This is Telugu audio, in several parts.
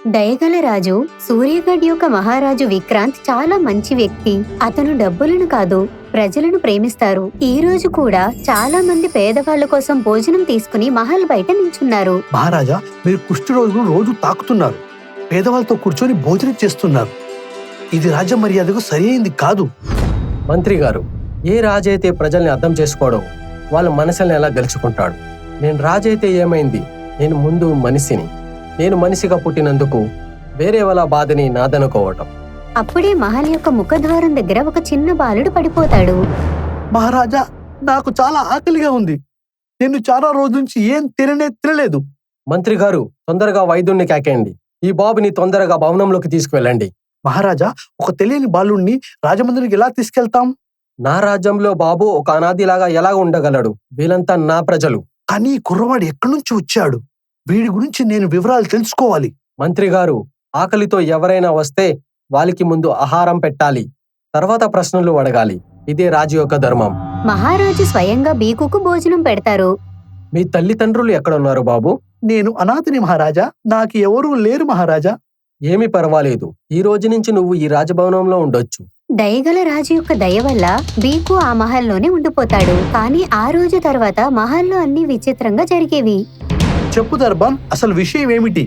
దయగల రాజు సూర్యగఢ్ యొక్క మహారాజు విక్రాంత్ చాలా మంచి వ్యక్తి. అతను డబ్బులను కాదు, ప్రజలను ప్రేమిస్తారు. ఈ రోజు కూడా చాలా మంది పేదవాళ్ల కోసం భోజనం తీసుకుని మహల్ బయట నిల్చున్నారు. మహారాజా, మీరు కుష్టి రోజులు రోజు తాకుతున్నారు, పేదవాళ్ళతో కూర్చొని భోజనం చేస్తున్నారు. ఇది రాజ్య మర్యాదకు సరైనది కాదు. మంత్రి గారు, ఏ రాజైతే ప్రజల్ని అర్థం చేసుకోవడం వాళ్ళ మనసుల్ని ఎలా గెలుచుకుంటాడు? నేను రాజైతే ఏమైంది? నేను ముందు మనిషిని. నేను మనిషిగా పుట్టినందుకు వేరే వాళ్ళ బాధని నాదనుకోవటం. అప్పుడే మహల్ యొక్క ముఖద్వారం దగ్గర ఒక చిన్న బాలుడు పడిపోతాడు. మహారాజా, నాకు చాలా ఆకలిగా ఉంది. నేను చాలా రోజుల నుంచి ఏం తినలేదు. మంత్రి గారు, తొందరగా వైద్యుణ్ణి కాకేయండి. ఈ బాబుని తొందరగా భవనంలోకి తీసుకువెళ్ళండి. మహారాజా, ఒక తెలియని బాలుణ్ణి రాజమందిరికి ఎలా తీసుకెళ్తాం? నా రాజ్యంలో బాబు ఒక అనాథిలాగా ఎలా ఉండగలడు? వీళ్ళంతా నా ప్రజలు. కానీ ఈ కుర్రవాడు ఎక్కడి నుంచి వచ్చాడు? వీడి గురించి నేను వివరాలు తెలుసుకోవాలి. మంత్రి గారు, ఆకలితో ఎవరైనా వస్తే వాళ్ళకి ముందు ఆహారం పెట్టాలి, తర్వాత ప్రశ్నలు అడగాలి. ఇదే రాజు యొక్క ధర్మం. మహారాజు స్వయంగా బీకుకు భోజనం పెడతారు. మీ తల్లిదండ్రులు ఎక్కడున్నారు బాబు? నేను అనాథని మహారాజా, నాకు ఎవరూ లేరు మహారాజా. ఏమీ పర్వాలేదు, ఈ రోజు నుంచి నువ్వు ఈ రాజభవనంలో ఉండొచ్చు. దయగల రాజు యొక్క దయ వల్ల బీకు ఆ మహల్లోనే ఉండిపోతాడు. కానీ ఆ రోజు తర్వాత మహల్లో అన్ని విచిత్రంగా జరిగేవి. చెప్పు దర్బాన్, అసలు విషయం ఏమిటి?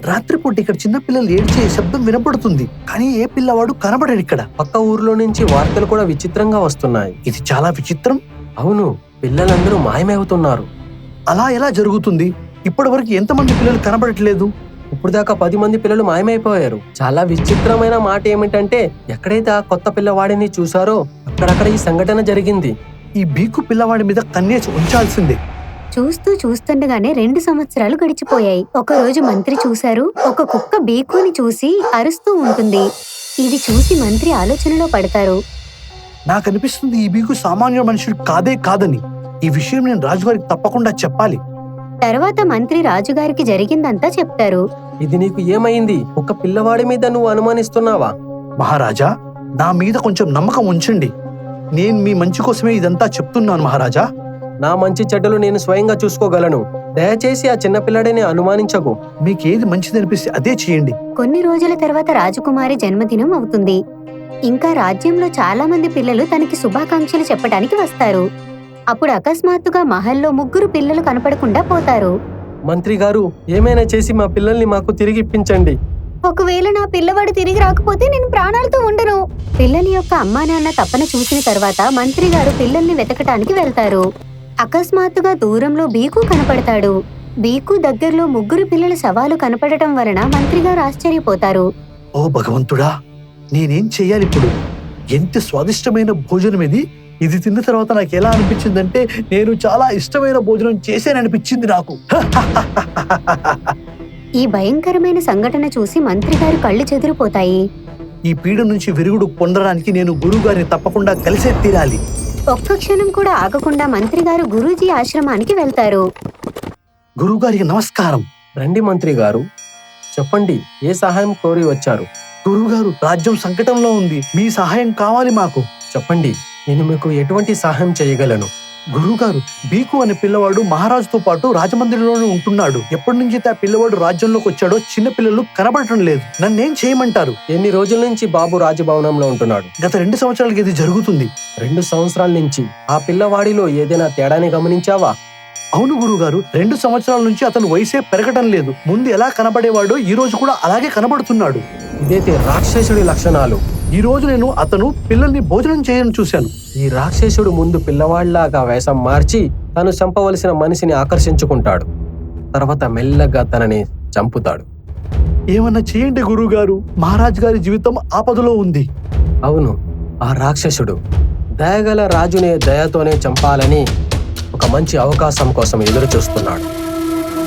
రాత్రిపూట ఇక్కడ చిన్నపిల్లలు ఏడ్చే శబ్దం వినపడుతుంది, కానీ ఏ పిల్లవాడు కనబడడు ఇక్కడ. పక్క ఊర్లో నుంచి వార్తలు కూడా విచిత్రంగా వస్తున్నాయి. ఇది చాలా విచిత్రం. అవును, పిల్లలందరూ మాయమవుతున్నారు. అలా ఎలా జరుగుతుంది? ఇప్పటి వరకు ఎంతమంది పిల్లలు కనబడట్లేదు? ఇప్పుడు దాకా 10 మంది పిల్లలు మాయమైపోయారు. చాలా విచిత్రమైన మాట ఏమిటంటే, ఎక్కడైతే ఆ కొత్త పిల్లవాడిని చూసారో అక్కడక్కడ ఈ సంఘటన జరిగింది. ఈ బీకు పిల్లవాడి మీద కన్నేసి ఉంచాల్సిందే. చూస్తుండగానే 2 సంవత్సరాలు గడిచిపోయాయి. ఒక రోజు మంత్రి చూశారు, ఒక కుక్క బీకుని చూసి అరుస్తూ ఉంటుంది. ఇది చూసి మంత్రి ఆలోచనలో పడతారు. నాకు అనిపిస్తుంది ఈ బీకు సామాన్య మనుషుడు కాదని. ఈ విషయం నేను రాజుగారికి తప్పకుండా చెప్పాలి. తర్వాత మంత్రి రాజుగారికి జరిగిందంతా చెప్తారు. ఇది నీకు ఏమైంది? ఒక పిల్లవాడి మీద నువ్వు అనుమానిస్తున్నావా? మహారాజా, నా మీద కొంచెం నమ్మకం ఉంచండి. నేను మీ మంచి కోసమే ఇదంతా చెప్తున్నాను మహారాజా. నా మంచి చెడ్డలు నేను స్వయంగా చూసుకోగలను. దయచేసి ఆ చిన్నపిల్లాడిని అనుమానించకు. మీకేది మంచిది అనిపిస్తే అదే చేయండి. కొన్ని రోజుల తర్వాత రాజకుమారి జన్మదినం అవుతుంది. ఇంకా రాజ్యంలో చాలా మంది పిల్లలు తనకి శుభాకాంక్షలు చెప్పడానికి వస్తారు. అప్పుడు అకస్మాత్తుగా మహల్లో 3 పిల్లలు కనపడకుండా పోతారు. మంత్రి గారు, ఏమైనా చేసి మా పిల్లల్ని మాకు తిరిగి ఇప్పించండి. ఒకవేళ నా పిల్లవాడు తిరిగి రాకపోతే నేను ప్రాణాలతో ఉండను. పిల్లల యొక్క అమ్మా నాన్న తపన చూసిన తర్వాత మంత్రి గారు పిల్లల్ని వెతకటానికి వెళ్తారు. అకస్మాత్తుగా దూరంలో బీకు కనపడతాడు. బీకు దగ్గరలో 3 పిల్లల శవాలు కనపడటం వలన మంత్రి గారు ఆశ్చర్యపోతారు. ఓ భగవంతుడా, నేనేం చెయ్యాలి ఇప్పుడు? ఎంత స్వాదిష్టమైన భోజనం ఇది! ఇది తిన్న తర్వాత నాకు ఎలా అనిపించిందంటే, నేను చాలా ఇష్టమైన భోజనం చేశాననిపించింది నాకు. ఈ భయంకరమైన సంఘటన చూసి మంత్రి గారు కళ్ళు చెదిరిపోతాయి. ఈ పీడ నుంచి విరుగుడు పొందడానికి నేను గురువుగారిని తప్పకుండా కలిసే తీరాలి. ఒక్క క్షణం కూడా ఆగకుండా మంత్రి గారు గురూజీ ఆశ్రమానికి వెళ్తారు. గురువుగారికి నమస్కారం. రండి మంత్రి గారు, చెప్పండి, ఏ సహాయం కోరి వచ్చారు? గురువుగారు, రాజ్యం సంకటంలో ఉంది, మీ సహాయం కావాలి మాకు. చెప్పండి, నేను మీకు ఎటువంటి సహాయం చేయగలను? గురువుగారు, బీకు అనే పిల్లవాడు మహారాజుతో పాటు రాజమందిరంలోనే ఉంటున్నాడు. ఎప్పటి నుంచి ఆ పిల్లవాడు రాజ్యంలోకి వచ్చాడో చిన్న పిల్లలు కనబడటం లేదు. నన్నేం చేయమంటారు? ఎన్ని రోజుల నుంచి బాబు రాజభవనంలో ఉంటున్నాడు? గత 2 సంవత్సరాలకి ఇది జరుగుతుంది. 2 సంవత్సరాల నుంచి ఆ పిల్లవాడిలో ఏదైనా తేడాని గమనించావా? అవును గురువుగారు, 2 సంవత్సరాల నుంచి అతను వయసే పెరగటం లేదు. ముందు ఎలా కనబడేవాడో ఈ రోజు కూడా అలాగే కనబడుతున్నాడు. ఇదైతే రాక్షసుడి లక్షణాలు. ఈ రోజు నేను అతను పిల్లల్ని భోజనం చేయడం చూశాను. ఈ రాక్షసుడు ముందు పిల్లవాళ్లాగా వేషం మార్చి తను చంపవలసిన మనిషిని ఆకర్షించుకుంటాడు. తర్వాత మెల్లగా తనని చంపుతాడు. ఏమన్నా చేయండి గురువుగారు, మహారాజు గారి జీవితం ఆపదలో ఉంది. అవును, ఆ రాక్షసుడు దయగల రాజునే దయతోనే చంపాలని ఒక మంచి అవకాశం కోసం ఎదురు చూస్తున్నాడు.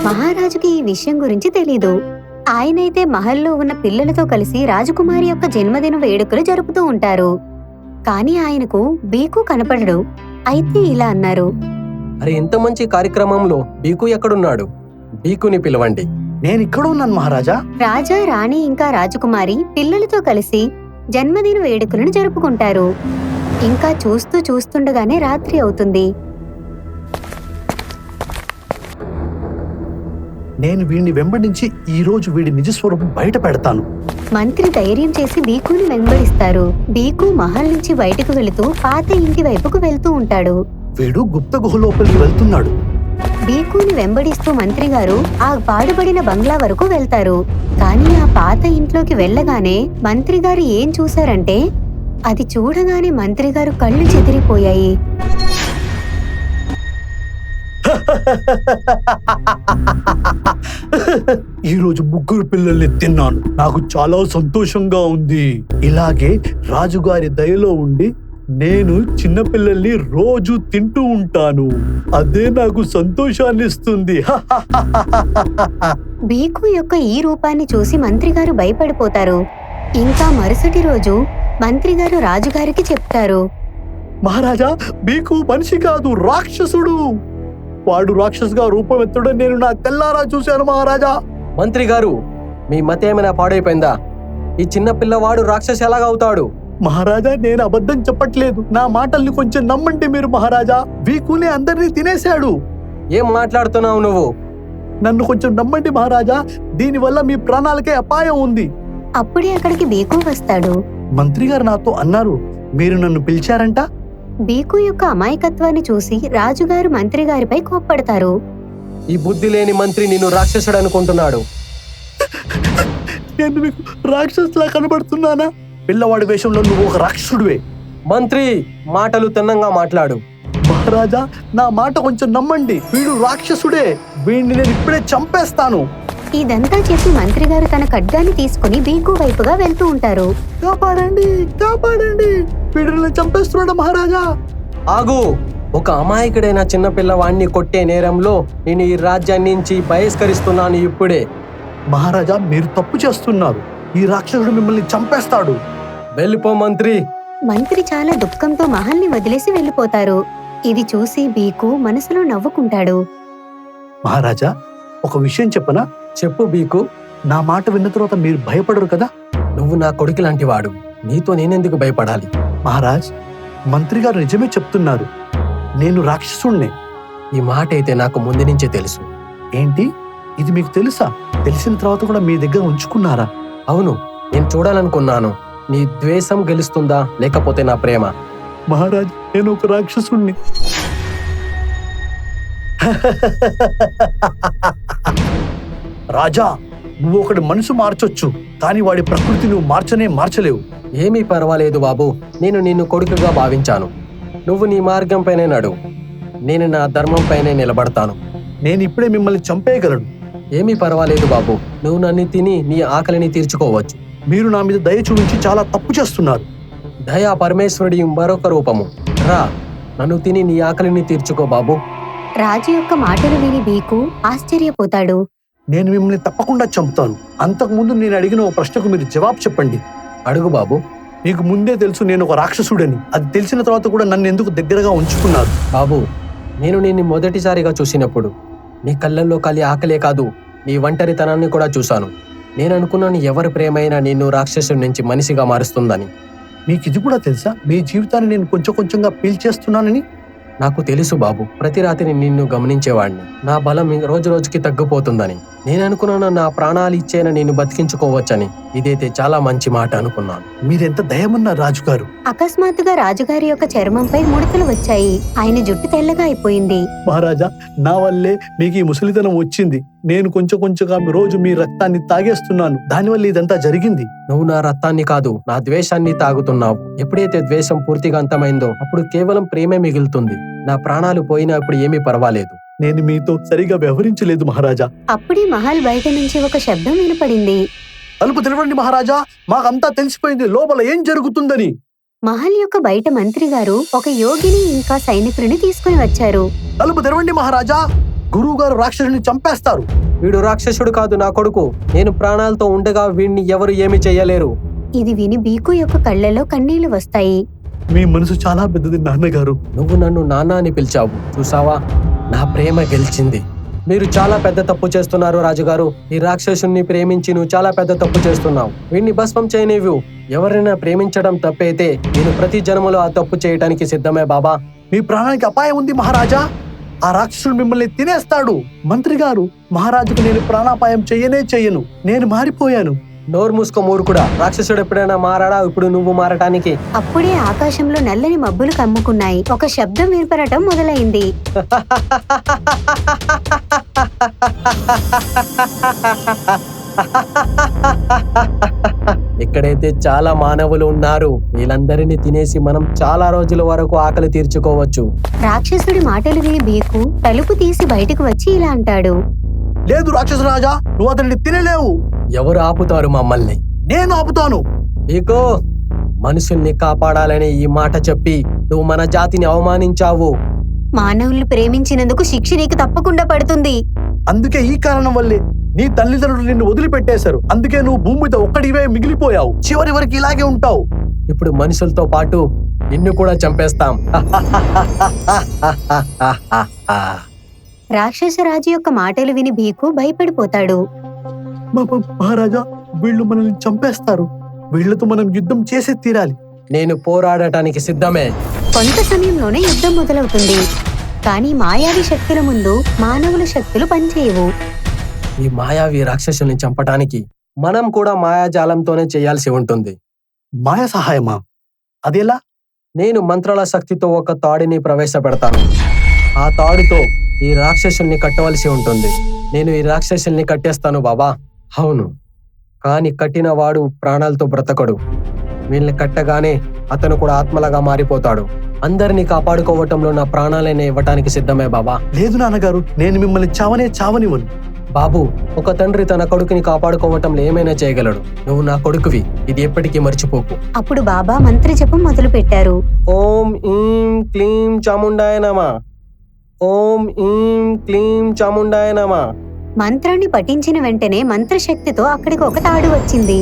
మహారాజుకి ఈ విషయం గురించి తెలీదు. ఆయనైతే మహల్లో ఉన్న పిల్లలతో కలిసి రాజకుమారి యొక్క జన్మదిన వేడుకలు జరుపుతూ ఉంటారు. కానీ ఆయనకు బీకు కనపడడు. అయితే ఇలా అన్నారు, అరే, ఇంత మంచి కార్యక్రమంలో బీకు ఎక్కడున్నాడు? బీకుని పిలవండి. నేను ఇక్కడ ఉన్నాను మహారాజా. రాజా, రాణి ఇంకా రాజకుమారి పిల్లలతో కలిసి జన్మదిన వేడుకలను జరుపుకుంటారు. ఇంకా చూస్తుండగానే రాత్రి అవుతుంది. నేను వీడిని వెంబడించి ఈ రోజు వీడి నిజస్వరూపం బయట పెడతాను. మంత్రి ధైర్యం చేసి బీకుని వెంబడిస్తారు. బీకు మహల్ నుంచి బయటకు వెళుతూ పాత ఇంటి వైపుకు వెళ్తూ ఉంటాడు. వీడు గుప్త గుహ లోపలికి వెళ్తున్నాడు. బీకుని వెంబడిస్తూ మంత్రి గారు ఆ పాడుబడిన బంగ్లా వరకు వెళ్తారు. కానీ ఆ పాత ఇంట్లోకి వెళ్ళగానే మంత్రి గారు ఏం చూశారంటే, అది చూడగానే మంత్రి గారు కళ్ళు చెదిరిపోయాయి. ఈ రోజు 3 పిల్లల్ని తిన్నాను. నాకు చాలా సంతోషంగా ఉంది. ఇలాగే రాజుగారి దయలో ఉండి నేను చిన్న పిల్లల్ని రోజు తింటూ ఉంటాను. అదే నాకు సంతోషాన్ని ఇస్తుంది. బీకు యొక్క ఈ రూపాన్ని చూసి మంత్రి గారు భయపడిపోతారు. ఇంకా మరుసటి రోజు మంత్రి గారు రాజుగారికి చెప్తారు, మహారాజా, బీకు మనిషి కాదు, రాక్షసుడు. వాడు రాక్షసుగా రూపం ఎత్తడం నేను నా తెల్లారా చూశాను మహారాజా. మంత్రి గారు, మీ మత ఏమైనా పాడైపోయిందా? ఈ చిన్న పిల్లవాడు రాక్షసి ఎలాగ అవుతాడు? మహారాజా, నేను అబద్ధం చెప్పట్లేదు. నా మాటల్ని కొంచెం నమ్మండి మీరు మహారాజా. బీకునే అందరినీ తినేశాడు. ఏం మాట్లాడుతున్నావు నువ్వు? నన్ను కొంచెం నమ్మండి మహారాజా. దీనివల్ల మీ ప్రాణాలకే అపాయం ఉంది. అప్పుడే అక్కడికి బీకు వస్తాడు. మంత్రి గారు నాతో అన్నారు, మీరు నన్ను పిలిచారంట. బీకు యొక్క అమాయకత్వాన్ని చూసి రాజుగారు మంత్రి గారిపై కోప్పడతారు. ఈ బుద్ధి లేని మంత్రి నిన్ను రాక్షసుడు అనుకుంటున్నాడు. నేను మీకు రాక్షసులా కనబడుతున్నానా? పిల్లవాడి వేషంలో నువ్వు ఒక రాక్షసుడివే. మంత్రి, మాటలు తిన్నంగా మాట్లాడు. మహారాజా, నా మాట కొంచెం నమ్మండి. వీడు రాక్షసుడే. వీడిని నేను ఇప్పుడే చంపేస్తాను. ఇదంతా చెప్పి మంత్రి గారు తన ఖడ్గాన్ని తీసుకుని బీకు వైపుగా వెళ్తూ ఉంటారు. కాపాడండి, కాపాడండి, వీడిని చంపేస్తున్నాడు మహారాజా. ఆగు! ఒక అమాయకుడైన చిన్న పిల్లవాడిని కొట్టే నేరంలో నేను ఈ రాజ్యాన్ని నుంచి బహిష్కరిస్తున్నాను ఇప్పుడే. మహారాజా, మీరు తప్పు చేస్తున్నారు. ఈ రాక్షసుడు మిమ్మల్ని చంపేస్తాడు. వెళ్ళిపో మంత్రి. మంత్రి చాలా దుఃఖంతో మహల్ని వదిలేసి వెళ్ళిపోతారు. ఇది చూసి బీకు మనసులో నవ్వుకుంటాడు. మహారాజా, ఒక విషయం చెప్పనా? చెప్పు బీకు. నా మాట విన్న తర్వాత మీరు భయపడరు కదా? నువ్వు నా కొడుకు లాంటి వాడు, నీతో నేనెందుకు భయపడాలి? మహారాజ్, మంత్రి గారు నిజమే చెప్తున్నారు. నేను రాక్షసుణ్ణే. ఈ మాట అయితే నాకు ముందు నుంచే తెలుసు. ఏంటి, ఇది మీకు తెలుసా? తెలిసిన తర్వాత కూడా మీ దగ్గర ఉంచుకున్నారా? అవును, నేను చూడాలనుకున్నాను. నీ ద్వేషం గెలుస్తుందా లేకపోతే నా ప్రేమ? మహారాజ్, నేను ఒక రాక్షసుణ్ణి. రాజా, నువ్వు ఒకటి మనసు మార్చొచ్చు, కానీ వాడి ప్రకృతి నువ్వు మార్చలేవు. ఏమీ పర్వాలేదు బాబు, నేను నిన్ను కొడుకుగా భావించాను. నువ్వు నీ మార్గంపైనే నడు, నేను నా ధర్మంపైనే నిలబడతాను. నేను ఇప్పుడే మిమ్మల్ని చంపేయగలను. ఏమీ పర్వాలేదు బాబు, నువ్వు నన్ను తిని నీ ఆకలిని తీర్చుకోవచ్చు. మీరు నా మీద దయ చూపించి చాలా తప్పు చేస్తున్నారు. దయా పరమేశ్వరుడి మరొక రూపము. రా, నన్ను తిని నీ ఆకలిని తీర్చుకో బాబు. రాజు యొక్క మాటలు విని బీకు ఆశ్చర్యపోతాడు. నేను మిమ్మల్ని తప్పకుండా చంపుతాను. అంతకుముందు నేను అడిగిన ఓ ప్రశ్నకు మీరు జవాబు చెప్పండి. అడుగు బాబు. మీకు ముందే తెలుసు నేను ఒక రాక్షసుడని. అది తెలిసిన తర్వాత కూడా నన్ను ఎందుకు దగ్గరగా ఉంచుకున్నారు? బాబు, నేను నిన్ను మొదటిసారిగా చూసినప్పుడు నీ కళ్ళల్లో ఖాళీ ఆకలే కాదు, నీ ఒంటరితనాన్ని కూడా చూశాను. నేను అనుకున్నాను ఎవరి ప్రేమైనా నిన్ను రాక్షసుడి నుంచి మనిషిగా మారుస్తుందని. మీకు ఇది కూడా తెలుసా, మీ జీవితాన్ని నేను కొంచెం కొంచెంగా పీల్చేస్తున్నానని? నాకు తెలుసు బాబు, ప్రతి రాత్రి నిన్ను గమనించేవాడిని. నా బలం రోజు రోజుకి తగ్గిపోతుందని. నేను అనుకున్నాను నా ప్రాణాలు ఇచ్చేనా నిన్ను బతికించుకోవచ్చని. ఇదైతే చాలా మంచి మాట అనుకున్నాను. మీరెంత దయమన్నారు రాజుగారు. అకస్మాత్తుగా రాజుగారి యొక్క చర్మంపై ముడతలు వచ్చాయి. ఆయన జుట్టు తెల్లగా అయిపోయింది. మహారాజా, నా వల్లే మీకు ఈ ముసలితనం వచ్చింది. నేను కొంచెం కొంచెంగా రోజు మీ రక్తాన్ని తాగేస్తున్నాను. దానివల్ల ఇదంతా జరిగింది. నువ్వు నా రక్తాన్ని కాదు, నా ద్వేషాన్ని తాగుతున్నావు. ఎప్పుడైతే ద్వేషం పూర్తిగా అంతమైందో అప్పుడు కేవలం ప్రేమే మిగులుతుంది. నా ప్రాణాలు పోయినా ఇప్పుడు ఏమీ పర్వాలేదు. నేను మీతో సరిగా వ్యవహరించలేదు మహారాజా. అప్పుడే మహల్ బయట నుంచి ఒక శబ్దం వినపడింది. తలుపు తెరవండి మహారాజా, మాకంతా తెలిసిపోయింది లోపల ఏం జరుగుతుందని. మహల్ యొక్క బయట మంత్రి గారు ఒక యోగిని ఇంకా సైనికుడిని తీసుకుని వచ్చారు. తలుపు తెరవండి మహారాజా, గురువు గారు రాక్షసుని చంపేస్తారు. వీడు రాక్షసుడు కాదు, నా కొడుకు. నేను ప్రాణాలతో ఉండగా వీడిని ఎవరు ఏమి చెయ్యలేరు. ఇది విని బీకు యొక్క కళ్ళలో కన్నీళ్లు వస్తాయి. మీ మనసు చాలా పెద్దది నాన్నగారు. నువ్వు నన్ను నాన్న అని పిలిచావు, చూసావా? నా ప్రేమ గెలిచింది. మీరు చాలా పెద్ద తప్పు చేస్తున్నారు రాజుగారు. ఈ రాక్షసుని ప్రేమించి నువ్వు చాలా పెద్ద తప్పు చేస్తున్నావు. వీడిని భస్మం చేయనివ్వు. ఎవరైనా ప్రేమించడం తప్పైతే నేను ప్రతి జన్మలో ఆ తప్పు చేయడానికి సిద్ధమే బాబా. మీ ప్రాణానికి అపాయం ఉంది మహారాజా. ఆ రాక్షసుడు మిమ్మల్ని తినేస్తాడు. మంత్రి గారు, మహారాజుకు నేను ప్రాణాపాయం చెయ్యను. నేను మారిపోయాను. నోరు మూసుకో మూర్ఖుడా. రాక్షసుడు ఎప్పుడైనా మారాడా? ఇప్పుడు నువ్వు మారటానికి. అప్పుడే ఆకాశంలో నల్లని మబ్బులు కమ్ముకున్నాయి. ఒక శబ్దం వినపడటం మొదలైంది. ఇక్కడైతే చాలా మానవులు ఉన్నారు. వీళ్ళందరినీ తినేసి మనం చాలా రోజుల వరకు ఆకలి తీర్చుకోవచ్చు. రాక్షసుడి మాటలు విని బీకు తలుపు తీసి బయటకు వచ్చి ఇలా అంటాడు. లేదు రాక్షస రాజా, నువ్వు అతన్ని తినలేవు. ఎవరు ఆపుతారు మమ్మల్ని? నేను ఆపుతాను. బీకు, మనుషుల్ని కాపాడాలని ఈ మాట చెప్పి నువ్వు మన జాతిని అవమానించావు. మానవుల్ని ప్రేమించినందుకు శిక్ష నీకు తప్పకుండా పడుతుంది. అందుకే ఈ కారణం వల్లే నీ తల్లిదండ్రులు నిన్ను వదిలిపెట్టేశారు. అందుకే నువ్వు భూమి మీద ఒక్కడివే మిగిలిపోయావు. చివరి వరకు ఇలాగే ఉంటావు. ఇప్పుడు మనుషులతో పాటు నిన్ను కూడా చంపేస్తాం. రాక్షసరాజు యొక్క మాటలు విని బీకు భయపడిపోతాడు. మహారాజా, వీళ్ళు మనల్ని చంపేస్తారు. వీళ్లతో మనం యుద్ధం చేసి తీరాలి. నేను పోరాడటానికి సిద్ధమే. కొంత సమయంలోనే యుద్ధం మొదలవుతుంది. కానీ మాయావి శక్తుల ముందు మానవుల శక్తులు పనిచేయవు. ఈ మాయావి రాక్షసుల్ని చంపటానికి మనం కూడా మాయాజాలంతోనే చేయాల్సి ఉంటుంది. మాయ సహాయమా? అదెలా? నేను మంత్రాల శక్తితో ఒక తాడిని ప్రవేశపెడతాను. ఆ తాడుతో ఈ రాక్షసుల్ని కట్టవలసి ఉంటుంది. నేను ఈ రాక్షసుల్ని కట్టేస్తాను బాబా. అవును, కాని కట్టిన వాడు ప్రాణాలతో బ్రతకడు. వీళ్ళని కట్టగానే అతను కూడా ఆత్మలాగా మారిపోతాడు. అందరినీ కాపాడుకోవటంలో నా ప్రాణాలనే ఇవ్వటానికి సిద్ధమే బాబా. లేదు నాన్నగారు, నేను మిమ్మల్ని చావనివ్వను. బాబు, ఒక తండ్రి తన కొడుకుని కాపాడుకోవటంలో ఏమైనా చేయగలడు. నువ్వు నా కొడుకువి, ఇది ఎప్పటికీ మర్చిపోకు. అప్పుడు బాబా మంత్ర జపం మొదలు పెట్టారు. ఓం ఈం క్లీం చాముండాయ నమః. ఓం ఈం క్లీం చాముండాయ నమః. మంత్రాన్ని పఠించిన వెంటనే మంత్రశక్తితో అక్కడికి ఒక తాడు వచ్చింది.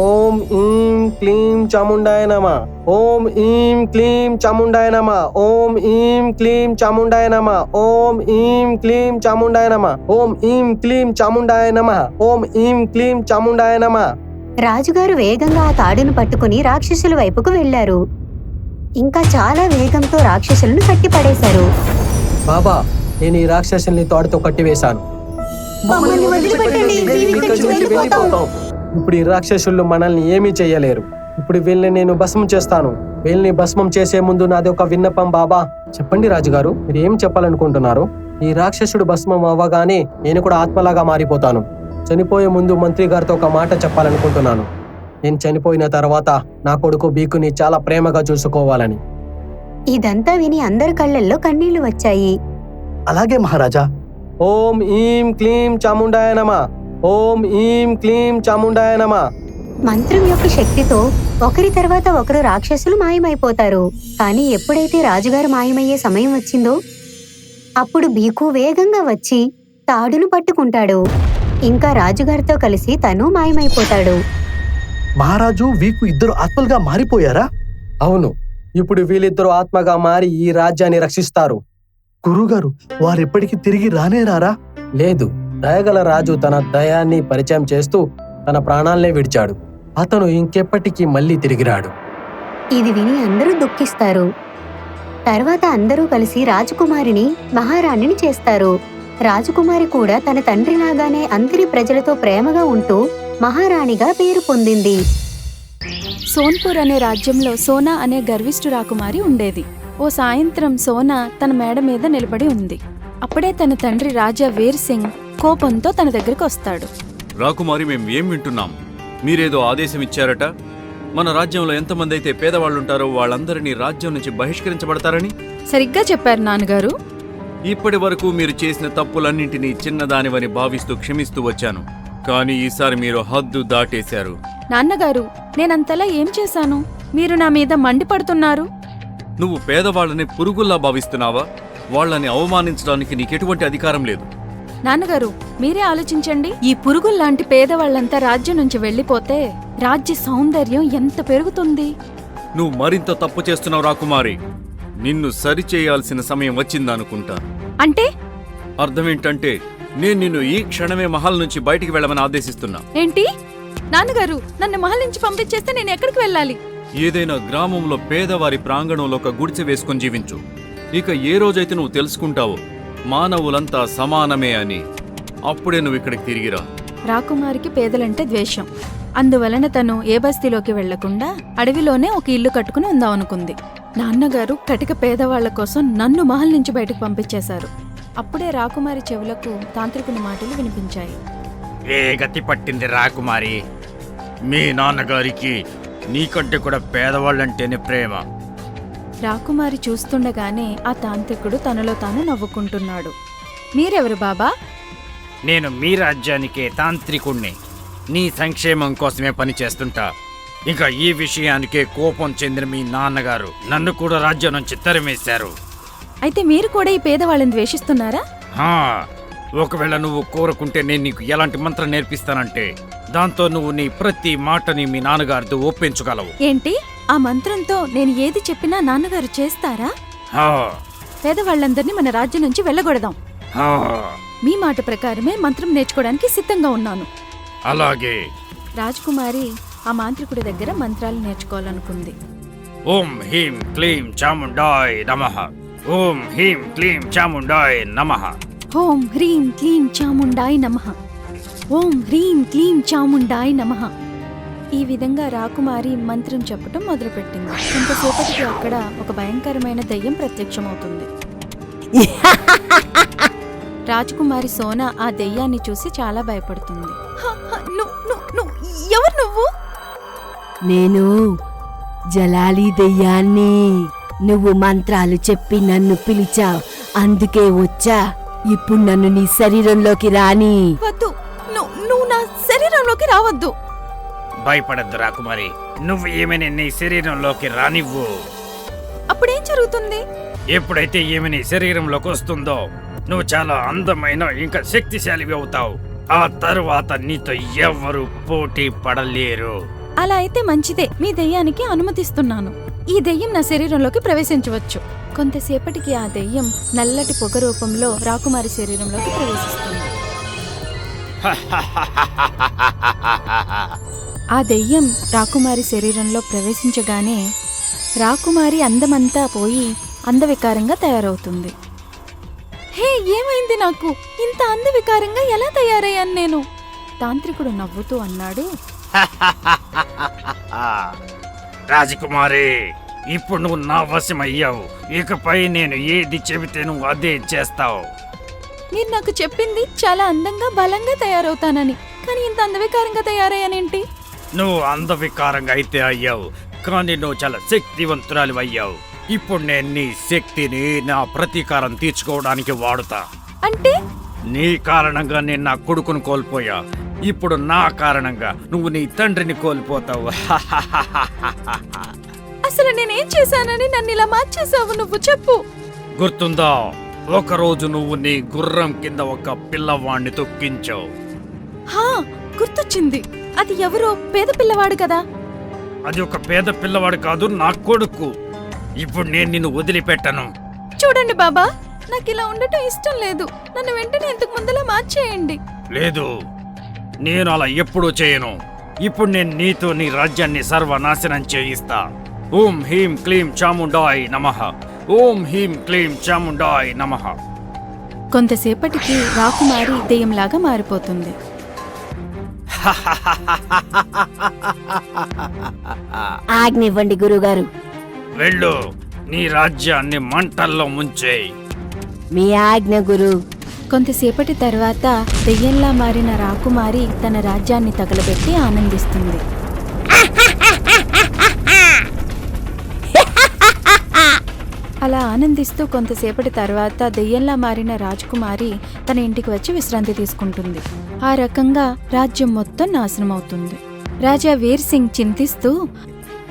ఓం ఈం క్లీం చాముండాయ నమః. ఓం ఈం క్లీం చాముండాయ నమః. ఓం ఈం క్లీం చాముండాయ నమః. ఓం ఈం క్లీం చాముండాయ నమః. ఓం ఈం క్లీం చాముండాయ నమః. ఓం ఈం క్లీం చాముండాయ నమః. రాజుగారు వేగంగా ఆ తాడును పట్టుకుని రాక్షసుల వైపుకు వెళ్లారు. ఇంకా చాలా వేగంతో రాక్షసులను కట్టిపడేశారు. బాబా, నేను ఈ రాక్షసుల్ని తాడుతో కట్టివేశాను. మమ్మల్ని వదిలిపెట్టండి, మేము ఇక్కడి నుంచి వెళ్ళిపోతాం. ఇప్పుడు ఈ రాక్షసులు మనల్ని ఏమీ చెయ్యలేరు. ఇప్పుడు వీళ్ళని నేను భస్మం చేస్తాను. వీళ్ళని భస్మం చేసే ముందు నాది ఒక విన్నపం బాబా. చెప్పండి రాజుగారు, మీరు ఏం చెప్పాలనుకుంటున్నారు? ఈ రాక్షసుడు భస్మం అవ్వగానే నేను కూడా ఆత్మలాగా మారిపోతాను. చనిపోయే ముందు మంత్రి గారితో ఒక మాట చెప్పాలనుకుంటున్నాను. నేను చనిపోయిన తర్వాత నా కొడుకు బీకుని చాలా ప్రేమగా చూసుకోవాలని. ఇదంతా విని అందరి కళ్ళల్లో కన్నీళ్లు వచ్చాయి. అలాగే మహారాజా. ఓం ఈం క్లీం చాముండాయ నమః. ఓం ఈం క్లీం చాముండాయ నమః. మంత్రం యొక్క శక్తితో ఒకరి తర్వాత ఒకరు రాక్షసులు మాయమైపోతారు. కానీ ఎప్పుడైతే రాజుగారు మాయమయ్యే సమయం వచ్చిందో అప్పుడు బీకు వేగంగా వచ్చి తాడును పట్టుకుంటాడు. ఇంకా రాజుగారితో కలిసి తను మాయమైపోతాడు. మహారాజు, వీకు ఇద్దరు ఆత్మలుగా మారిపోయారా? అవును, ఇప్పుడు వీళ్ళిద్దరూ ఆత్మగా మారి ఈ రాజ్యాన్ని రక్షిస్తారు. గురుగారు, వారెప్పటికీ తిరిగి రానే రారా? లేదు, దయగల రాజు తన దయాన్ని పరిచయం చేస్తూ తన ప్రాణాలనే విడిచాడు. అతను ఇంకెప్పటికీ మళ్ళీ తిరిగిరాడు. ఇది విని అందరూ దుఃఖిస్తారు. తర్వాత అందరూ కలిసి రాజకుమారిని మహారాణిని చేస్తారు. రాజకుమారి కూడా తన తండ్రిలాగానే అందరి ప్రజలతో ప్రేమగా ఉంటూ మహారాణిగా పేరు పొందింది. సోన్పూర్ అనే రాజ్యంలో సోనా అనే గర్విష్ఠు రాకుమారి ఉండేది. ఓ సాయంత్రం సోనా తన మేడ మీద నిలబడి ఉంది. అప్పుడే తన తండ్రి రాజా వీర్ సింగ్ కోపంతో తన దగ్గరికి వస్తాడు. రాకుమారి, మేం ఏం వింటున్నాం? మీరేదో ఆదేశం ఇచ్చారట. మన రాజ్యంలో ఎంతమంది అయితే పేదవాళ్ళుంటారో వాళ్ళందరినీ రాజ్యం నుంచి బహిష్కరించబడతారని. సరిగ్గా చెప్పారు నాన్నగారు. ఇప్పటి వరకు మీరు చేసిన తప్పులన్నింటినీ చిన్నదానివని భావిస్తూ క్షమిస్తూ వచ్చాను. కానీ ఈసారి మీరు హద్దు దాటేశారు. నాన్నగారు, నేనంతలా ఏం చేశాను? మీరు నా మీద మండిపడుతున్నారు. నువ్వు పేదవాళ్ళని పురుగుల్లా భావిస్తున్నావా? వాళ్ళని అవమానించడానికి నీకెటువంటి అధికారం లేదు. నాన్నగారు, మీరే ఆలోచించండి. ఈ పురుగుల్లాంటి పేదవాళ్లంతా రాజ్యం నుంచి వెళ్లిపోతే రాజ్య సౌందర్యం ఎంత పెరుగుతుంది. నువ్వు మరింత తప్పు చేస్తున్నావు రాకుమారి. నిన్ను సరిచేయాల్సిన సమయం వచ్చిందనుకుంటాను. అంటే అర్థమేంటంటే, నేను నిన్ను ఈ క్షణమే మహల్ నుంచి బయటికి వెళ్ళమని ఆదేశిస్తున్నా. ఏంటి? నాన్నగారు, నన్ను మహల్ నుంచి పంపించేస్తే నేను ఎక్కడికి వెళ్ళాలి? ఏదైనా గ్రామంలో పేదవారి ప్రాంగణంలో ఒక గుడిసె వేసుకొని జీవించు. ఇక ఏ రోజైతే నువ్వు తెలుసుకుంటావో మానవులంతా సమానమే అని, అప్పుడే నువ్వు ఇక్కడికి తిరిగిరా. రాకుమారికి పేదలంటే ద్వేషం. అందువలన తను ఏ బస్తీలోకి వెళ్లకుండా అడవిలోనే ఒక ఇల్లు కట్టుకుని ఉందామనుకుంది. నాన్నగారు కటిక పేదవాళ్ల కోసం నన్ను మహల్ నుంచి బయటకు పంపించేశారు. అప్పుడే రాకుమారి చెవులకు తాంత్రికుని మాటలు వినిపించాయి. ఏ గతి పట్టింది రాకుమారి? మీ నాన్నగారికి నీకంటే కూడా పేదవాళ్ళంటేనే ప్రేమ. రాకుమారి చూస్తుండగానే ఆ తాంత్రికుడు తనలో తాను నవ్వుకుంటున్నాడు. మీరెవరు బాబా? నేను మీ రాజ్యానికే తాంత్రికుణ్ణి. నీ సంక్షేమం కోసమే పనిచేస్తుంటా. ఇంకా ఈ విషయానికే కోపం చెందిన మీ నాన్నగారు నన్ను కూడా రాజ్యం నుంచి తరిమేశారు. అయితే మీరు కూడా ఈ పేదవాళ్ళని ద్వేషిస్తున్నారా? హా, ఒకవేళ నువ్వు కోరుకుంటే నేను నీకు ఎలాంటి మంత్రం నేర్పిస్తానంటే దాంతో నువ్వు నీ ప్రతి మాటని మీ నాన్నగారితో ఒప్పించగలవు. ఏంటి? ఆ మంత్రంతో నేను ఏది చెప్పినా నాన్నగారు చేస్తారా? హా, పేదవాళ్ళందరినీ మన రాజ్యం నుంచి వెళ్ళగొడదాం. హా, మీ మాట ప్రకారమే మంత్రం నేర్చుకోవడానికి సిద్ధంగా ఉన్నాను. అలాగే. రాజకుమారి ఆ మాంత్రికుడి దగ్గర మంత్రాలు నేర్చుకోవాలనుకుంది. ఓం హ్రీం క్లీం చాముండాయ్ నమః. ఓం హ్రీం క్లీం చాముండాయ్ నమః. ఓం హ్రీం క్లీం చాముండాయ్ నమః. ఓం హ్రీం క్లీం చాముండాయ్ నమః. ఈ విధంగా రాకుమారి మంత్రం చెప్పటం మొదలుపెట్టింది. కొంతసేపటికి అక్కడ ఒక భయంకరమైన దయ్యం ప్రత్యక్షమవుతుంది. రాజకుమారి సోనా ఆ దెయ్యాన్ని చూసి చాలా భయపడుతుంది. ఎవరు నువ్వు? నేను జలాలి దెయ్యాన్ని. నువ్వు మంత్రాలు చెప్పి నన్ను పిలిచావు, అందుకే వచ్చా. ఇప్పుడు నన్ను నీ శరీరంలోకి రాని. వద్దు, నువ్వు నా శరీరంలోకి రావద్దు. భయపడద్దు రాకుమారి, నువ్వు ఏమైనా నీ శరీరంలోకి రానివ్వు. అప్పుడేం జరుగుతుంది? ఎప్పుడైతే ఏమి నీ శరీరంలోకి వస్తుందో నువ్వు చాలా అందమైన ఇంకా శక్తిశాలివి అవుతావు. ఆ తరువాత నీతో ఎవ్వరు పోటీ పడలేరు. అలా అయితే మంచిదే. మీ దెయ్యానికి అనుమతిస్తున్నాను. ఈ దెయ్యం నా శరీరంలోకి ప్రవేశించవచ్చు. కొంతసేపటికి ఆ దెయ్యం నల్లటి పొగ రూపంలో రాకుమారి శరీరంలోకి ప్రవేశిస్తుంది. ఆ దెయ్యం రాకుమారి శరీరంలో ప్రవేశించగానే రాకుమారి అందమంతా పోయి అందవికారంగా తయారవుతుంది. హే, ఏమైంది నాకు? ఇంత అందవికారంగా ఎలా తయారయ్యాను నేను? తాంత్రికుడు నవ్వుతూ అన్నాడు. రాజకుమారి, ఇప్పుడు నువ్వు నా వశమయ్యావు. ఇకపై నేను ఏది చెబితే నువ్వు అదే చేస్తావు. మీరు నాకు చెప్పింది చాలా అందంగా బలంగా తయారవుతానని, కానీ ఇంత అందవికారంగా తయారయ్యానేంటి? నువ్వు అందవికారంగా అయితే అయ్యావు, కానీ నువ్వు చాలా శక్తివంతురాలు అయ్యావు. ఇప్పుడు నేను నీ శక్తిని నా ప్రతీకారం తీర్చుకోవడానికి వాడుతా. అంటే? నీ కారణంగా నేను నా కొడుకును కోల్పోయా. ఇప్పుడు నా కారణంగా నువ్వు నీ తండ్రిని కోల్పోతావు. అసలు నేనేం చేశానని నన్ను ఇలా మార్చేశావు? నువ్వు చెప్పు. గుర్తుందా, ఒకరోజు నువ్వు నీ గుర్రం కింద ఒక పిల్లవాణ్ణి తొక్కించావు. హా, గుర్తొచ్చింది. అది ఎవరో పేద పిల్లవాడు కదా? అది ఒక పేద పిల్లవాడు కాదు, నా కొడుకు. ఇప్పుడు నేను నిన్ను వదిలిపెట్టను. చూడండి బాబా, నాకు ఇలా ఉండటం ఇష్టం లేదు. నన్ను వెంటనే ఇంతకు ముందులా మార్చేయండి. లేదు, నేను అలా ఎప్పుడూ చేయను. ఇప్పుడు నేను నీతో నీ రాజ్యాన్ని సర్వనాశనం చేయిస్తా. ఓం హ్రీం క్లీం చాముండాయ్ నమః. ఓం హ్రీం క్లీం చాముండాయ్ నమః. కొంతసేపటికి రాకుమారి దెయ్యంలాగా మారిపోతుంది. ఆజ్ఞివ్వండి గురుగారు. వెళ్ళు, నీ రాజ్యాన్ని మంటల్లో ముంచేయ్. మీ ఆజ్ఞ గురు. కొంతసేపటి తర్వాత దెయ్యంలా మారిన రాకుమారి తన రాజ్యాన్ని తగలబెట్టి ఆనందిస్తుంది. అలా ఆనందిస్తూ కొంతసేపటి తర్వాత దెయ్యంలా మారిన రాజకుమారి తన ఇంటికి వచ్చి విశ్రాంతి తీసుకుంటుంది. ఆ రకంగా రాజ్యం మొత్తం నాశనమవుతుంది. రాజా వీర్ సింగ్ చింతిస్తూ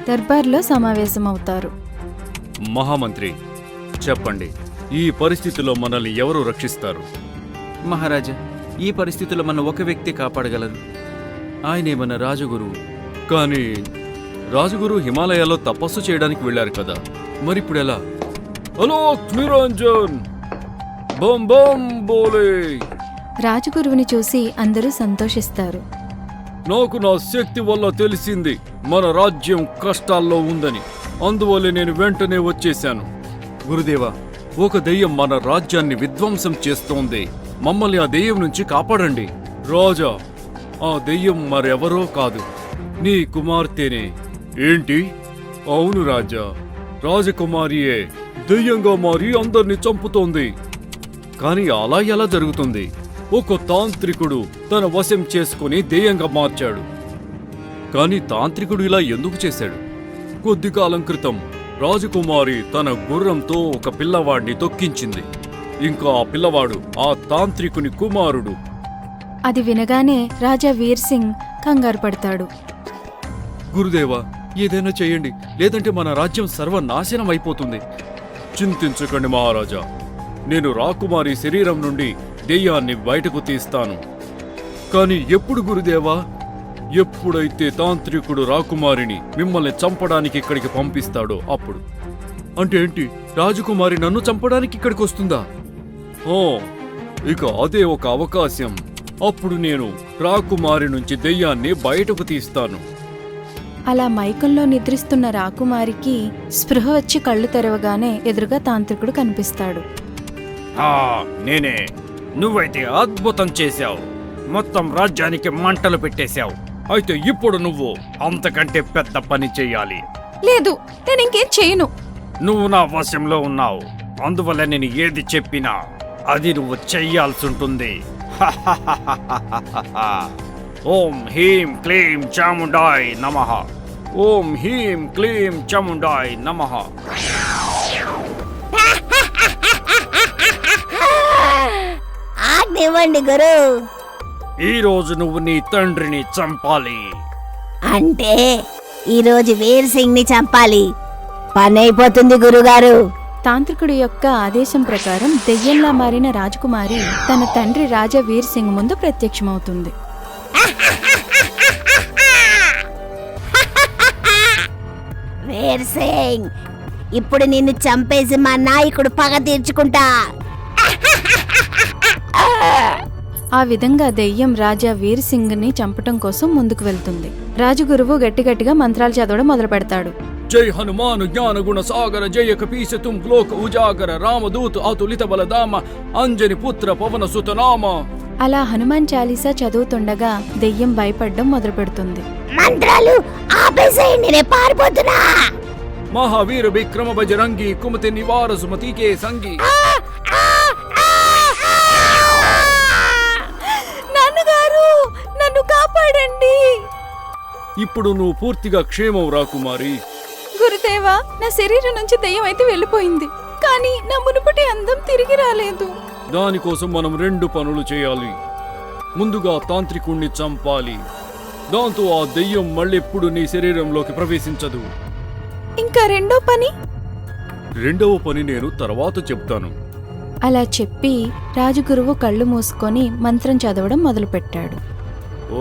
దర్బార్లో సమావేశమవుతారు. మహామంత్రి, చెప్పండి, ఈ పరిస్థితిలో మనల్ని ఎవరు రక్షిస్తారు? మహారాజా, ఈ పరిస్థితిలో మన ఒక వ్యక్తి కాపాడగలరు. ఆయనే మన రాజగురువు. కానీ రాజగురు హిమాలయాల్లో తపస్సు చేయడానికి వెళ్ళారు కదా, మరిప్పుడు ఎలా? హలో నిరంజన్, బం బం బోలే. రాజగురువుని చూసి అందరూ సంతోషిస్తారు. నాకు నా శక్తి వల్ల తెలిసింది మన రాజ్యం కష్టాల్లో ఉందని. అందువల్ల నేను వెంటనే వచ్చేశాను. గురుదేవా, ఒక దెయ్యం మన రాజ్యాన్ని విధ్వంసం చేస్తోంది. మమ్మల్ని ఆ దెయ్యం నుంచి కాపాడండి. రాజా, ఆ దెయ్యం మరెవరో కాదు, నీ కుమార్తెనే. ఏంటి? అవును రాజా, రాజకుమారియే దెయ్యంగా మారి అందర్నీ చంపుతోంది. కానీ అలా ఎలా జరుగుతుంది? ఒక తాంత్రికుడు తన వశం చేసుకుని దెయ్యంగా మార్చాడు. కానీ తాంత్రికుడు ఇలా ఎందుకు చేశాడు? కొద్ది కాలం క్రితం రాజకుమారి తన గుర్రంతో ఒక పిల్లవాడిని తొక్కించింది. ఇంకా ఆ పిల్లవాడు ఆ తాంత్రికుని కుమారుడు. అది వినగానే రాజా వీర్ సింగ్ కంగారు పడతాడు. గురుదేవా, ఏదైనా చేయండి, లేదంటే మన రాజ్యం సర్వనాశనం అయిపోతుంది. చింతించకండి మహారాజా, నేను రాకుమారి శరీరం నుండి దెయ్యాన్ని బయటకు తీస్తాను. కానీ ఎప్పుడు గురుదేవా? ఎప్పుడైతే తాంత్రికుడు రాకుమారిని మిమ్మల్ని చంపడానికి ఇక్కడికి పంపిస్తాడో అప్పుడు. అంటే ఏంటి? రాజకుమారి నన్ను చంపడానికి ఇక్కడికి వస్తుందా? ఓ, ఇక అదే ఒక అవకాశం. అప్పుడు నేను రాకుమారి నుంచి దెయ్యాన్ని బయటకు తీస్తాను. అలా మైకంలో నిద్రిస్తున్న రాకుమారికి స్పృహ వచ్చి కళ్ళు తెరవగానే ఎదురుగా తాంత్రికుడు కనిపిస్తాడు. నేనే. నువ్వైతే అద్భుతం చేశావు. మొత్తం రాజ్యానికి మంటలు పెట్టేశావు. అయితే ఇప్పుడు నువ్వు అంతకంటే పెద్ద పని చెయ్యాలి. లేదు, నేను ఇంకేం చేయను. నువ్వు నా వశంలో ఉన్నావు, అందువల్ల నేను ఏది చెప్పినా అది నువ్వు చెయ్యాల్సి ఉంటుంది. ఓం హ్రీం క్లీం చాముండాయ్ నమః. ఓం హ్రీం క్లీం చాముండాయ్ నమః. ఆజ్ఞివ్వండి గురు. ఈ రోజు నువ్వు నీ తండ్రిని చంపాలి. అంటే ఈరోజు వీర్ సింగ్ ని చంపాలి. పని అయిపోతుంది గురుగారు. తాంత్రికుడి యొక్క ఆదేశం ప్రకారం దెయ్యంలా మారిన రాజకుమారి తన తండ్రి రాజా వీర్ సింగ్ ముందు ప్రత్యక్షమవుతుంది. వీర్ సింగ్, ఇప్పుడు నిన్ను చంపేసి మా నాయకుడు పగ తీర్చుకుంటా. ఆ విధంగా దెయ్యం రాజా వీర్ సింగ్ ని చంపటం కోసం ముందుకు వెళ్తుంది. రాజగురువు గట్టిగట్టిగా మంత్రాలు చదవడం మొదలు పెడతాడు. జై హనుమాను జ్ఞాన గుణ సాగర, జయ కపీశ తుం లోక ఉజాగర, రామదూత అతులిత బలదామ, అంజని పుత్ర పవన సుతనామ. అలా హనుమాన్ చాలీసా చదువుతుండగా దెయ్యం భయపడడం మొదలు పెడుతుంది. మంత్రాలు ఆపేసేయండి, నేను పారిపోతున్నా. మహావీర విక్రమ బజరంగి, కుమతి నివార సుమతికే సంగి. నాన్నగారు, నన్ను కాపాడండి. ఇప్పుడు నువ్వు పూర్తిగా క్షేమం రాకుమారి. గురుదేవా, నా శరీరం నుంచి దెయ్యం అయితే వెళ్ళిపోయింది, కానీ నా మునుపటి అందం తిరిగి రాలేదు. దానికోసం మనం 2 పనులు చేయాలి. ముందుగా తాంత్రికుణ్ణి చంపాలి. దాంతో ఆ దెయ్యం మళ్ళెప్పుడు నీ శరీరంలోకి ప్రవేశించదు. ఇంకా రెండో పని? రెండవ పని నేను తర్వాత చెప్తాను. అలా చెప్పి రాజగురువు కళ్ళు మూసుకొని మంత్రం చదవడం మొదలుపెట్టాడు.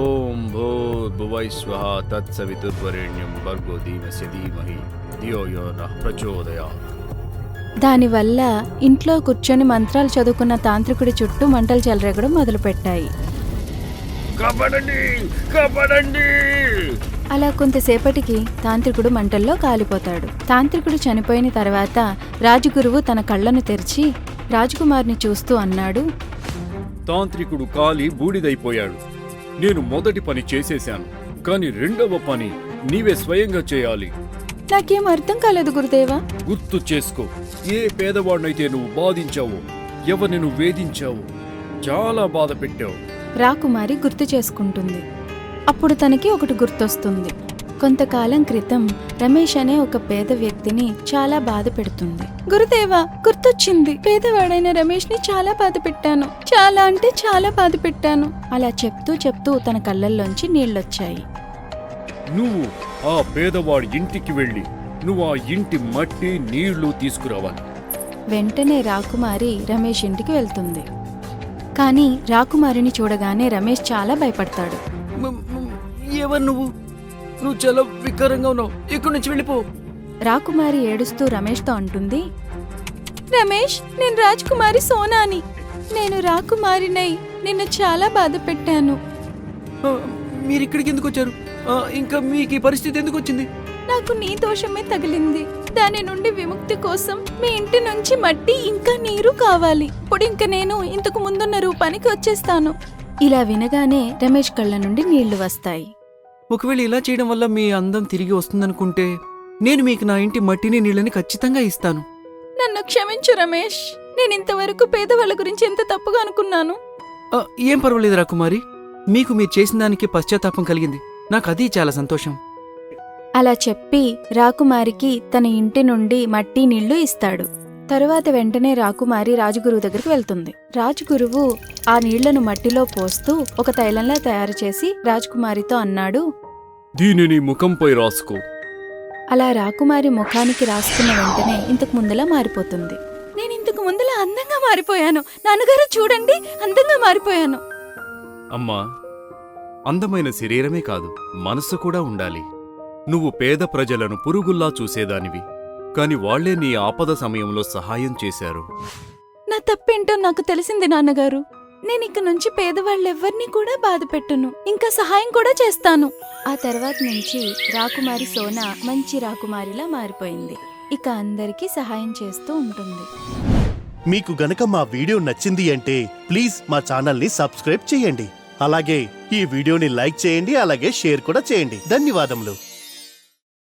ఓం భూర్భువః స్వః తత్సవితుర్వరేణ్యం భర్గో దేవస్య ధీమహి ధియో యో నః ప్రచోదయాత్. దానివల్ల ఇంట్లో కూర్చొని మంత్రాలు చదువుకున్న తాంత్రికుడి చుట్టూ మంటలు చెలరేగడం మొదలుపెట్టాయి. కాపాడండి. అలా కొంతసేపటికి తాంత్రికుడు మంటల్లో కాలిపోతాడు. తాంత్రికుడు చనిపోయిన తర్వాత రాజగురువు తన కళ్ళను తెరిచి రాజకుమార్ని చూస్తూ అన్నాడు. తాంత్రికుడు కాలి బూడిదైపోయాడు. నేను మొదటి పని చేసేశాను, కానీ రెండవ పని నీవే స్వయంగా చేయాలి. నాకేం అర్థం కాలేదు గురుదేవా. గుర్తు చేసుకో, ఏ పేదవాడినైతే నువ్వు బాధించావో, ఎవరిని నువ్వు వేధించావో, చాలా బాధ పెట్టావు. రాకుమారి గుర్తు చేసుకుంటుంది. అప్పుడు తనకి ఒకటి గుర్తొస్తుంది. కొంతకాలం క్రితం రమేష్ అనే ఒక పేద వ్యక్తిని చాలా బాధ పెడుతుంది. గురుదేవా, గుర్తొచ్చింది. పేదవాడైన రమేష్ ని చాలా బాధ పెట్టాను, చాలా అంటే చాలా బాధ పెట్టాను. అలా చెప్తూ చెప్తూ తన కళ్ళల్లోంచి నీళ్లొచ్చాయి. నువ్వు ఆ పేదవాడి ఇంటికి వెళ్ళి నువ్వు ఆ ఇంటి మట్టి నీళ్లు తీసుకురావాలి. వెంటనే రాకుమారి రమేష్ ఇంటికి వెళ్తుంది. కానీ రాకుమారిని చూడగానే రమేష్ చాలా భయపడతాడు. ఎవరు నువ్వు? నువ్వు చాలా వికారంగా ఉన్నావు, ఇక్కడి నుంచి వెళ్ళిపో. రాకుమారి ఏడుస్తూ రమేష్తో అంటుంది. రమేష్, నేను రాజకుమారి సోనాని. నేను రాకుమారినై నిన్ను చాలా బాధ పెట్టాను. మీరు ఇక్కడికి ఎందుకు వచ్చారు? ఇంకా మీకు ఈ పరిస్థితి ఎందుకు వచ్చింది? నాకు నీ దోషమే తగిలింది. దాని నుండి విముక్తి కోసం మీ ఇంటి నుంచి మట్టి ఇంకా నీరు కావాలి. ఇప్పుడు ఇంక నేను ఇంతకు ముందున్న రూపానికి వచ్చేస్తాను. ఇలా వినగానే రమేష్ కళ్ళ నుండి నీళ్లు వస్తాయి. ఒకవేళ ఇలా చేయడం వల్ల మీ అందం తిరిగి వస్తుందనుకుంటే నేను మీకు నా ఇంటి మట్టిని నీళ్ళని ఖచ్చితంగా ఇస్తాను. నన్ను క్షమించు రమేష్. నేను ఇంతవరకు పేదవాళ్ళ గురించి ఎంత తప్పుగా అనుకున్నాను. ఏం పర్వాలేదు రాకుమారి, మీకు మీరు చేసిన దానికి పశ్చాత్తాపం కలిగింది. నాకు అది చాలా సంతోషం. అలా చెప్పి రాకుమారికి తన ఇంటి నుండి మట్టి నీళ్లు ఇస్తాడు. తరువాత వెంటనే రాకుమారి రాజగురువు దగ్గరికి వెళ్తుంది. రాజగురువు ఆ నీళ్లను మట్టిలో పోస్తూ ఒక తైలంలా తయారు చేసి రాజకుమారితో అన్నాడు, దీనిని ముఖంపై రాసుకో. అలా రాకుమారి ముఖానికి రాసుకున్న వెంటనే ఇంతకు ముందులా మారిపోతుంది. నేను ఇంతకు ముందులా అందంగా మారిపోయాను. నాన్నగారు చూడండి, అందంగా మారిపోయాను. అమ్మా, అందమైన శరీరమే కాదు, మనస్సు కూడా ఉండాలి. నువ్వు పేద ప్రజలను పురుగుల్లా చూసేదానివి, కాని వాళ్లే నీ ఆపద సమయంలో సహాయం చేశారు. నా తప్పేంటో నాకు తెలిసింది నాన్నగారు. నేను ఇక నుంచి పేదవాళ్ళెవ్వరినీ కూడా బాధ పెట్టును, ఇంకా సహాయం కూడా చేస్తాను. ఆ తర్వాత నుంచి రాకుమారి సోనా మంచి రాకుమారిలా మారిపోయింది. ఇక అందరికీ సహాయం చేస్తూ ఉంటుంది. మీకు గనక మా వీడియో నచ్చింది అంటే ప్లీజ్ మా ఛానల్ని సబ్స్క్రైబ్ చేయండి. అలాగే ఈ వీడియోని లైక్ చేయండి, అలాగే షేర్ కూడా చేయండి. ధన్యవాదములు.